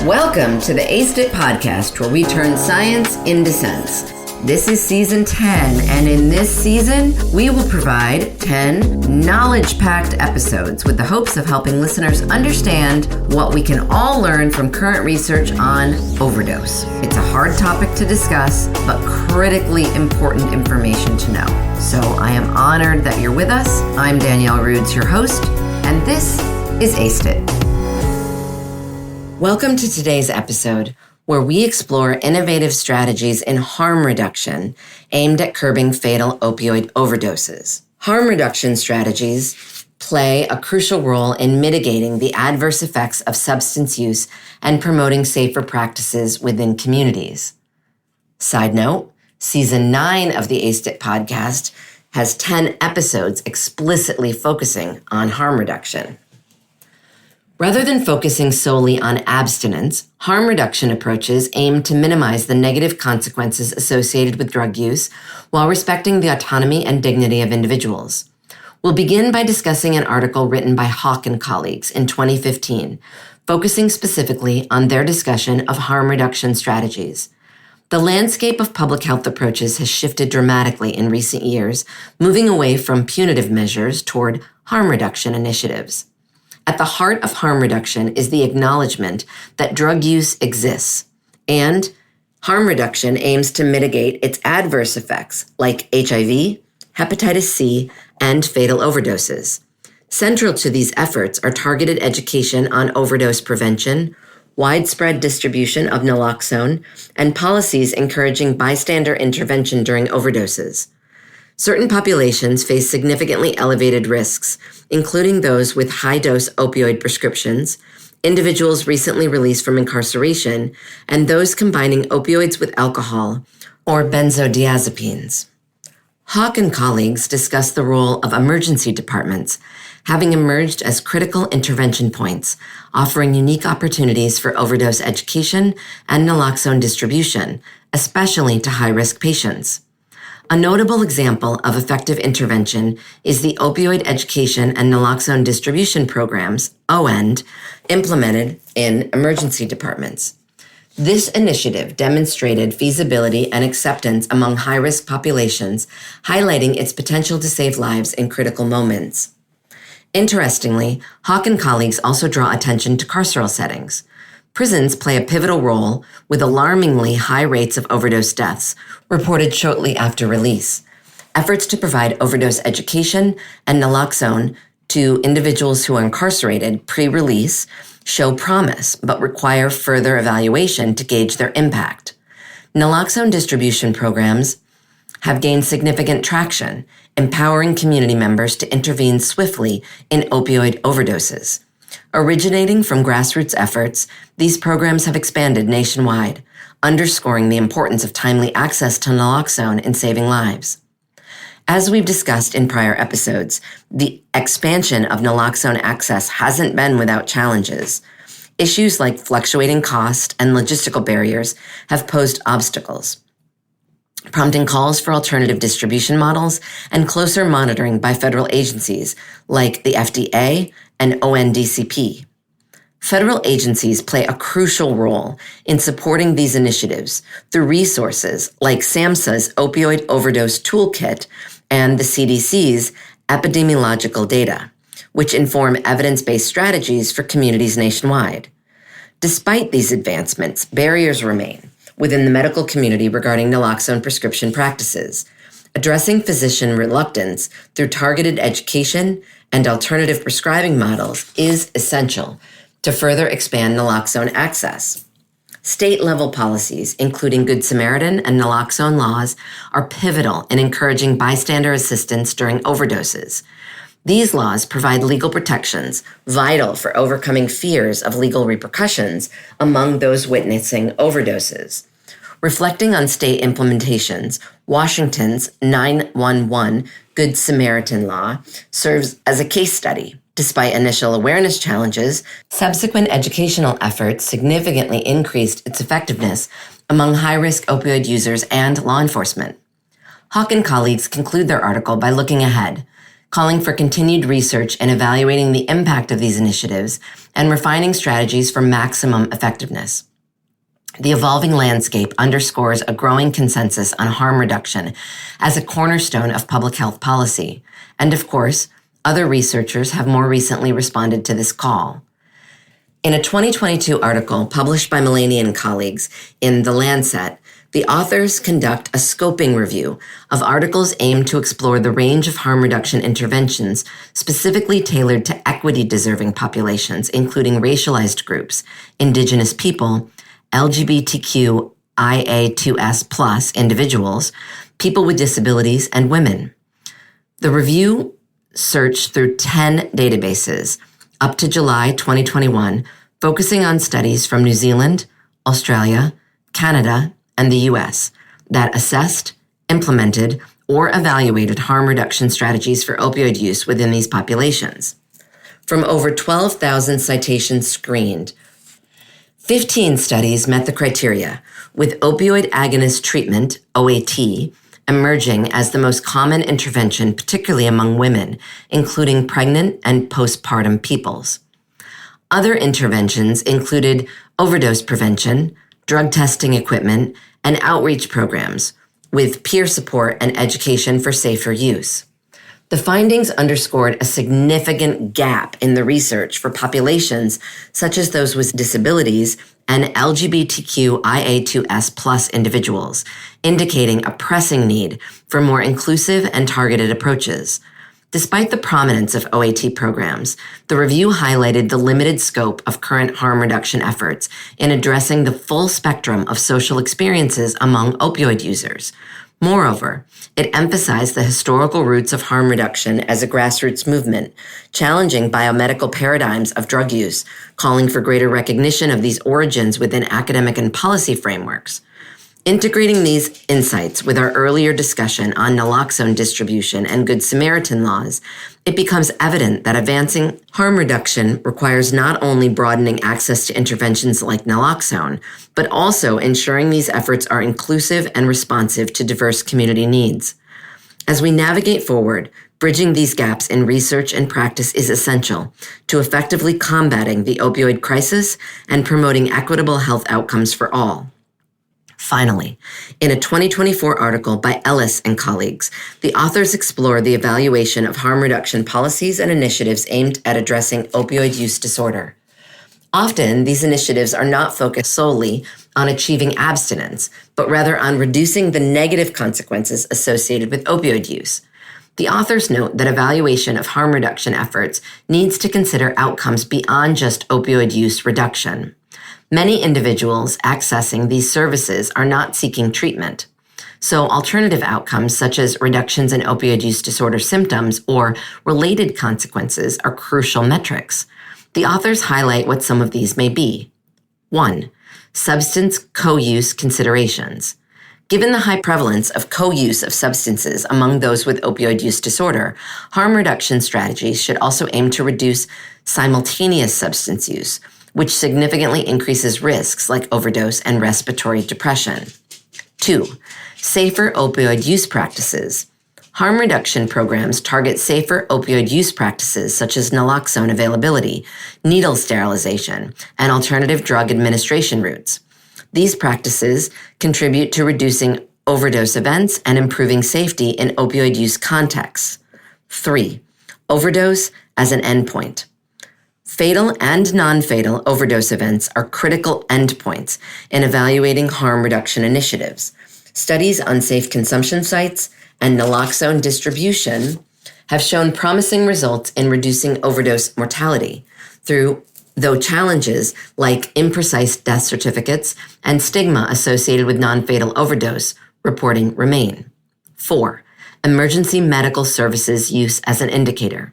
Welcome to the ACEIT podcast, where we turn science into sense. This is season 10, and in this season, we will provide 10 knowledge-packed episodes with the hopes of helping listeners understand what we can all learn from current research on overdose. It's a hard topic to discuss, but critically important information to know. So I am honored that you're with us. I'm Danielle Rudes, your host, and this is ACEIT. Welcome to today's episode, where we explore innovative strategies in harm reduction aimed at curbing fatal opioid overdoses. Harm reduction strategies play a crucial role in mitigating the adverse effects of substance use and promoting safer practices within communities. Side note, Season 9 of the ACEIT podcast has 10 episodes explicitly focusing on harm reduction. Rather than focusing solely on abstinence, harm reduction approaches aim to minimize the negative consequences associated with drug use while respecting the autonomy and dignity of individuals. We'll begin by discussing an article written by Hawk and colleagues in 2015, focusing specifically on their discussion of harm reduction strategies. The landscape of public health approaches has shifted dramatically in recent years, moving away from punitive measures toward harm reduction initiatives. At the heart of harm reduction is the acknowledgement that drug use exists, and harm reduction aims to mitigate its adverse effects like HIV, hepatitis C, and fatal overdoses. Central to these efforts are targeted education on overdose prevention, widespread distribution of naloxone, and policies encouraging bystander intervention during overdoses. Certain populations face significantly elevated risks, including those with high-dose opioid prescriptions, individuals recently released from incarceration, and those combining opioids with alcohol or benzodiazepines. Hawk and colleagues discuss the role of emergency departments, having emerged as critical intervention points, offering unique opportunities for overdose education and naloxone distribution, especially to high-risk patients. A notable example of effective intervention is the Opioid Education and Naloxone Distribution Programs, OEND, implemented in emergency departments. This initiative demonstrated feasibility and acceptance among high-risk populations, highlighting its potential to save lives in critical moments. Interestingly, Hawk and colleagues also draw attention to carceral settings. Prisons play a pivotal role with alarmingly high rates of overdose deaths reported shortly after release. Efforts to provide overdose education and naloxone to individuals who are incarcerated pre-release show promise, but require further evaluation to gauge their impact. Naloxone distribution programs have gained significant traction, empowering community members to intervene swiftly in opioid overdoses. Originating from grassroots efforts, these programs have expanded nationwide, underscoring the importance of timely access to naloxone in saving lives. As we've discussed in prior episodes, the expansion of naloxone access hasn't been without challenges. Issues like fluctuating cost and logistical barriers have posed obstacles, prompting calls for alternative distribution models and closer monitoring by federal agencies like the FDA and ONDCP. Federal agencies play a crucial role in supporting these initiatives through resources like SAMHSA's Opioid Overdose Toolkit and the CDC's epidemiological data, which inform evidence-based strategies for communities nationwide. Despite these advancements, barriers remain within the medical community regarding naloxone prescription practices. Addressing physician reluctance through targeted education and alternative prescribing models is essential to further expand naloxone access. State-level policies, including Good Samaritan and naloxone laws, are pivotal in encouraging bystander assistance during overdoses. These laws provide legal protections vital for overcoming fears of legal repercussions among those witnessing overdoses. Reflecting on state implementations, Washington's 911 Good Samaritan law serves as a case study. Despite initial awareness challenges, subsequent educational efforts significantly increased its effectiveness among high-risk opioid users and law enforcement. Hawk and colleagues conclude their article by looking ahead. calling for continued research in evaluating the impact of these initiatives and refining strategies for maximum effectiveness. The evolving landscape underscores a growing consensus on harm reduction as a cornerstone of public health policy. And of course, other researchers have more recently responded to this call. In a 2022 article published by Mullaney and colleagues in The Lancet, the authors conduct a scoping review of articles aimed to explore the range of harm reduction interventions specifically tailored to equity-deserving populations, including racialized groups, Indigenous people, LGBTQIA2S+ individuals, people with disabilities, and women. The review searched through 10 databases up to July 2021, focusing on studies from New Zealand, Australia, Canada, and the US that assessed, implemented, or evaluated harm reduction strategies for opioid use within these populations. From over 12,000 citations screened, 15 studies met the criteria, with opioid agonist treatment, OAT, emerging as the most common intervention, particularly among women, including pregnant and postpartum peoples. Other interventions included overdose prevention, drug testing equipment, and outreach programs, with peer support and education for safer use. The findings underscored a significant gap in the research for populations such as those with disabilities and LGBTQIA2S+ individuals, indicating a pressing need for more inclusive and targeted approaches. Despite the prominence of OAT programs, the review highlighted the limited scope of current harm reduction efforts in addressing the full spectrum of social experiences among opioid users. Moreover, it emphasized the historical roots of harm reduction as a grassroots movement, challenging biomedical paradigms of drug use, calling for greater recognition of these origins within academic and policy frameworks. Integrating these insights with our earlier discussion on naloxone distribution and Good Samaritan laws, it becomes evident that advancing harm reduction requires not only broadening access to interventions like naloxone, but also ensuring these efforts are inclusive and responsive to diverse community needs. As we navigate forward, bridging these gaps in research and practice is essential to effectively combating the opioid crisis and promoting equitable health outcomes for all. Finally, in a 2024 article by Ellis and colleagues, the authors explore the evaluation of harm reduction policies and initiatives aimed at addressing opioid use disorder. Often, these initiatives are not focused solely on achieving abstinence, but rather on reducing the negative consequences associated with opioid use. The authors note that evaluation of harm reduction efforts needs to consider outcomes beyond just opioid use reduction. Many individuals accessing these services are not seeking treatment. So alternative outcomes such as reductions in opioid use disorder symptoms or related consequences are crucial metrics. The authors highlight what some of these may be. 1. Substance co-use considerations. Given the high prevalence of co-use of substances among those with opioid use disorder, harm reduction strategies should also aim to reduce simultaneous substance use, which significantly increases risks like overdose and respiratory depression. 2. Safer opioid use practices. Harm reduction programs target safer opioid use practices such as naloxone availability, needle sterilization, and alternative drug administration routes. These practices contribute to reducing overdose events and improving safety in opioid use contexts. 3. Overdose as an endpoint. Fatal and non-fatal overdose events are critical endpoints in evaluating harm reduction initiatives. Studies on safe consumption sites and naloxone distribution have shown promising results in reducing overdose mortality, though challenges like imprecise death certificates and stigma associated with non-fatal overdose reporting remain. 4. Emergency medical services use as an indicator.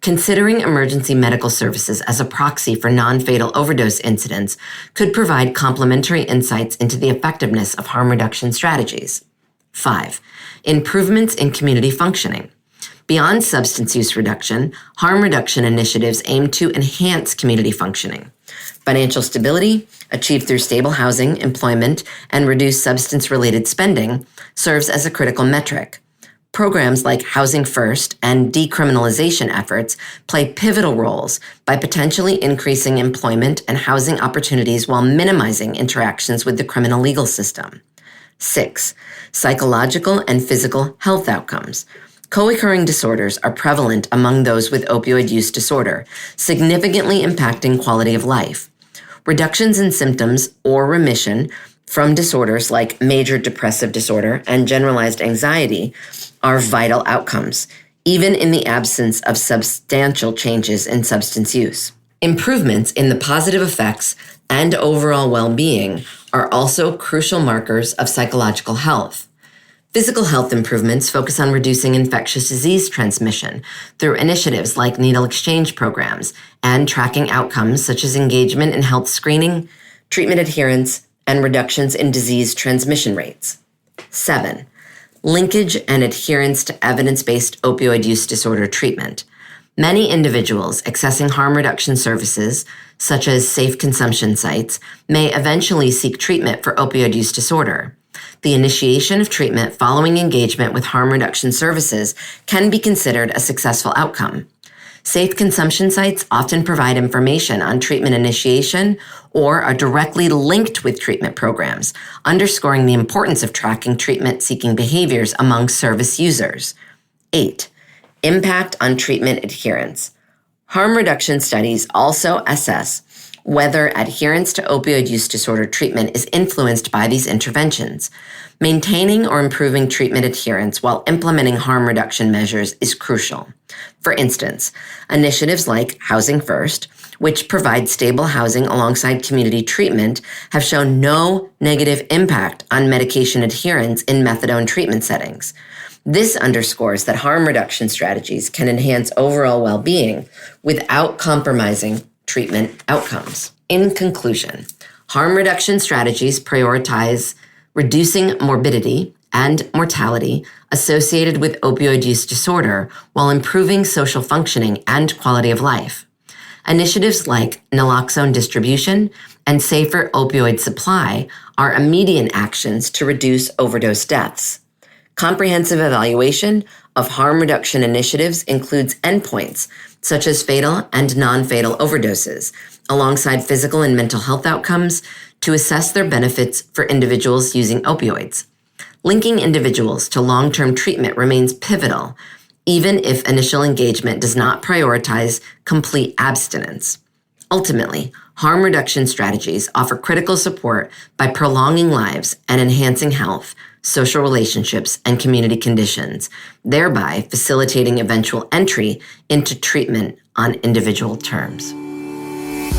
Considering emergency medical services as a proxy for non-fatal overdose incidents could provide complementary insights into the effectiveness of harm reduction strategies. 5. Improvements in community functioning. Beyond substance use reduction, harm reduction initiatives aim to enhance community functioning. Financial stability, achieved through stable housing, employment, and reduced substance-related spending, serves as a critical metric. Programs like Housing First and decriminalization efforts play pivotal roles by potentially increasing employment and housing opportunities while minimizing interactions with the criminal legal system. 6. Psychological and physical health outcomes. Co-occurring disorders are prevalent among those with opioid use disorder, significantly impacting quality of life. Reductions in symptoms or remission from disorders like major depressive disorder and generalized anxiety are vital outcomes, even in the absence of substantial changes in substance use. Improvements in the positive effects and overall well-being are also crucial markers of psychological health. Physical health improvements focus on reducing infectious disease transmission through initiatives like needle exchange programs and tracking outcomes such as engagement in health screening, treatment adherence, and reductions in disease transmission rates. 7. Linkage and adherence to evidence-based opioid use disorder treatment. Many individuals accessing harm reduction services, such as safe consumption sites, may eventually seek treatment for opioid use disorder. The initiation of treatment following engagement with harm reduction services can be considered a successful outcome. Safe consumption sites often provide information on treatment initiation or are directly linked with treatment programs, underscoring the importance of tracking treatment-seeking behaviors among service users. 8. Impact on treatment adherence. Harm reduction studies also assess whether adherence to opioid use disorder treatment is influenced by these interventions. Maintaining or improving treatment adherence while implementing harm reduction measures is crucial. For instance, initiatives like Housing First, which provide stable housing alongside community treatment, have shown no negative impact on medication adherence in methadone treatment settings. This underscores that harm reduction strategies can enhance overall well-being without compromising treatment outcomes. In conclusion, harm reduction strategies prioritize reducing morbidity and mortality associated with opioid use disorder while improving social functioning and quality of life. Initiatives like naloxone distribution and safer opioid supply are immediate actions to reduce overdose deaths. Comprehensive evaluation of harm reduction initiatives includes endpoints such as fatal and non-fatal overdoses, alongside physical and mental health outcomes to assess their benefits for individuals using opioids. Linking individuals to long-term treatment remains pivotal, even if initial engagement does not prioritize complete abstinence. Ultimately, harm reduction strategies offer critical support by prolonging lives and enhancing health, social relationships, and community conditions, thereby facilitating eventual entry into treatment on individual terms.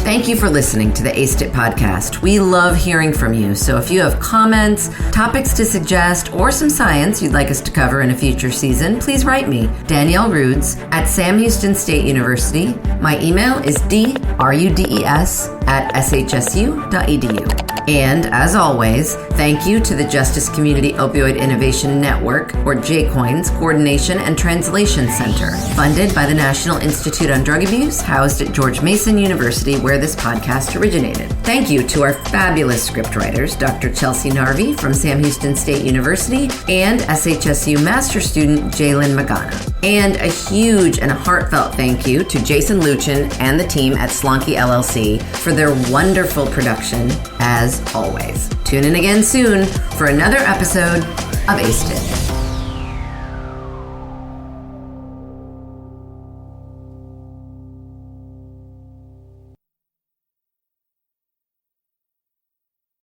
Thank you for listening to the ACEDIT podcast. We love hearing from you, so if you have comments, topics to suggest, or some science you'd like us to cover in a future season, please write me, Danielle Rudes, at Sam Houston State University. My email is drudes@shsu.edu. And as always, thank you to the Justice Community Opioid Innovation Network, or JCOIN's Coordination and Translation Center, funded by the National Institute on Drug Abuse, housed at George Mason University, where this podcast originated. Thank you to our fabulous scriptwriters, Dr. Chelsea Narvi from Sam Houston State University and SHSU master student Jalen Magana. And a huge and heartfelt thank you to Jason Luchin and the team at Slonky LLC for their wonderful production, as always. Tune in again soon for another episode of ACEDIT.